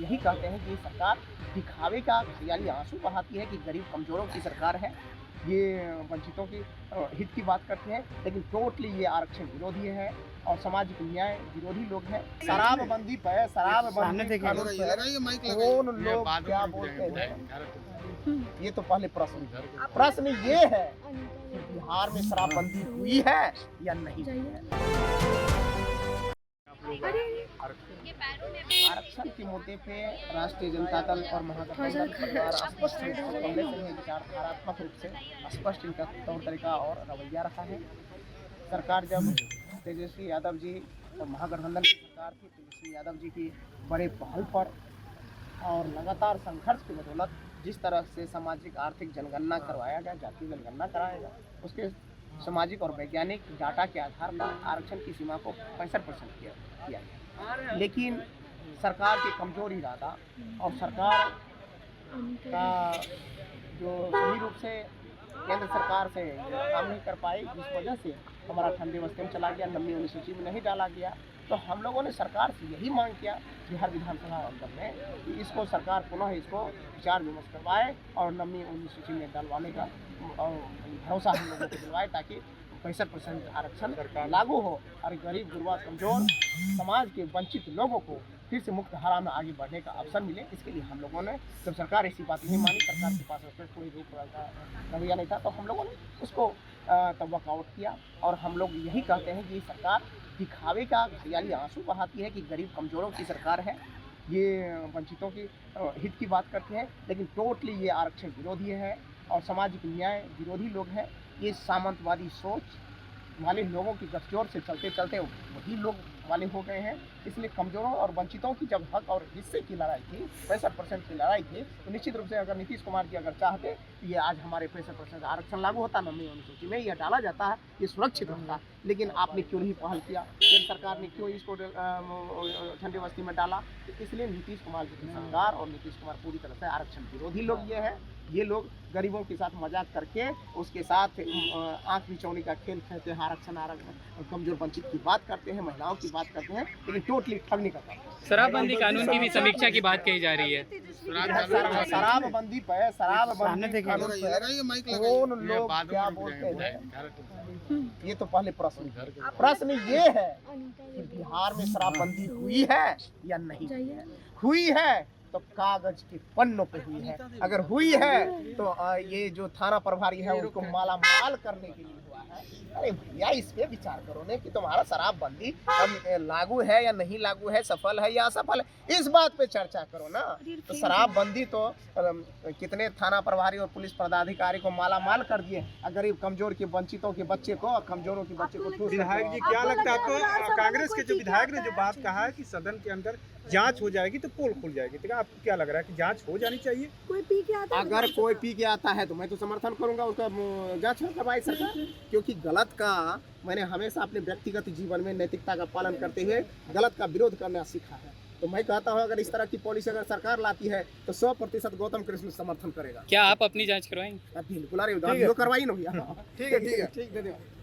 यही कहते हैं कि ये सरकार दिखावे का खियाली आंसू बहाती है कि गरीब कमजोरों की सरकार है, ये वंचितों की हित की बात करते हैं, लेकिन टोटली ये आरक्षण विरोधी है और सामाजिक न्याय विरोधी लोग हैं। शराबबंदी पे शराबबंदी कानून पे कौन लोग क्या बोलते हैं, ये तो पहले प्रश्न ये है कि बिहार में शराबबंदी हुई है या नहीं हुई है। आरक्षण के मुद्दे पे राष्ट्रीय जनता दल और महागठबंधन सरकार स्पष्ट रूप से पहले से ही विचारधारात्मक रूप से स्पष्ट इनका तौर तरीका और रवैया रहा है। सरकार जब तेजस्वी यादव जी और महागठबंधन की सरकार थी, तेजस्वी यादव जी की बड़े पहल पर और लगातार संघर्ष की बदौलत जिस तरह से सामाजिक आर्थिक जनगणना करवाया गया, जातीय जनगणना कराया गया, उसके सामाजिक और वैज्ञानिक डाटा के आधार पर आरक्षण की सीमा को 65% किया गया। लेकिन सरकार के कमजोर इरादा और सरकार का जो सही रूप से केंद्र सरकार से काम नहीं कर पाई, जिस वजह से हमारा ठंडे बस्ते में चला गया, नमी वाली सूची में नहीं डाला गया। तो हम लोगों ने सरकार से यही मांग किया बिहार विधानसभा अंदर में कि इसको सरकार पुनः इसको विचार विमर्श करवाए और नमी वाली सूची में डालवाने का भरोसा हम लोगों को दिलवाए, ताकि 65% आरक्षण लागू हो और गरीब गुरबा कमजोर समाज के वंचित लोगों को फिर से मुक्त धारा में आगे बढ़ने का अवसर मिले। इसके लिए हम लोगों ने, जब सरकार ऐसी बात नहीं मानी, सरकार के पास उसमें कोई रूप रवैया नहीं था, तो हम लोगों ने उसको तब वॉकआउट किया। और हम लोग यही कहते हैं कि सरकार दिखावे का खियाली आंसू बहाती है कि गरीब कमजोरों की सरकार है, ये वंचितों की हित की बात करते हैं, लेकिन टोटली ये आरक्षण विरोधी है और सामाजिक न्याय विरोधी लोग हैं। ये सामंतवादी सोच वाले लोगों की गठजोड़ से चलते चलते वही लोग वाले हो गए हैं। इसलिए कमजोरों और वंचितों की जब हक और हिस्से की लड़ाई थी, 65% की लड़ाई थी, तो निश्चित रूप से अगर नीतीश कुमार जी अगर चाहते तो ये आज हमारे 65% आरक्षण लागू होता, नमी अनुसूची में यह डाला जाता है, ये सुरक्षित होता। लेकिन आपने क्यों नहीं पहल किया, केंद्र सरकार ने क्यों इसको ठंडे बस्ती में डाला? तो इसलिए नीतीश कुमार जी की सरकार और नीतीश कुमार पूरी तरह से आरक्षण विरोधी लोग ये लोग गरीबों के साथ मजाक करके उसके साथ आंख बिचौनी का खेल खेलते हैं, आरक्षण कमजोर वंचित की बात करते हैं, महिलाओं की बात करते हैं, लेकिन टोटली ठगने का काम। शराबबंदी कानून की भी समीक्षा की बात कही जा रही है। शराबबंदी पे शराबबंदी कानून पे कौन लोग क्या बोलते हैं, ये तो पहले प्रश्न ये है कि बिहार में शराबबंदी हुई है या नहीं हुई है। तो कागज के पन्नों पे हुई है। अगर हुई है तो ये जो थाना प्रभारी है उनको माला माल करने के लिए हुआ है। अरे भैया, इस पे विचार करो ने कि तुम्हारा शराबबंदी लागू है या नहीं लागू है, सफल है या असफल है, इस बात पे चर्चा करो ना। तो शराबबंदी तो कितने थाना प्रभारी और पुलिस पदाधिकारी को माला माल कर दिए, गरीब कमजोर के वंचितों के बच्चे को, कमजोरों के बच्चे को। विधायक जी, क्या लगता है आपको, कांग्रेस के जो विधायक ने जो बात कहा है कि सदन के अंदर जांच हो जाएगी तो पोल खुल जाएगी, तो आपको क्या लग रहा है कि जांच हो जानी चाहिए? कोई पी के आता है, अगर कोई पी के आता है तो मैं तो समर्थन करूंगा उसका जांच करवाए सरकार, क्योंकि गलत का मैंने हमेशा अपने व्यक्तिगत जीवन में नैतिकता का पालन करते हुए गलत का विरोध करना सीखा है। तो मैं कहता हूँ अगर इस तरह की पॉलिसी अगर सरकार लाती है तो 100% गौतम कृष्ण समर्थन करेगा। क्या आप अपनी जांच करवाएंगे? बिल्कुल, अरे करवाई ना भैया। ठीक है, धन्यवाद।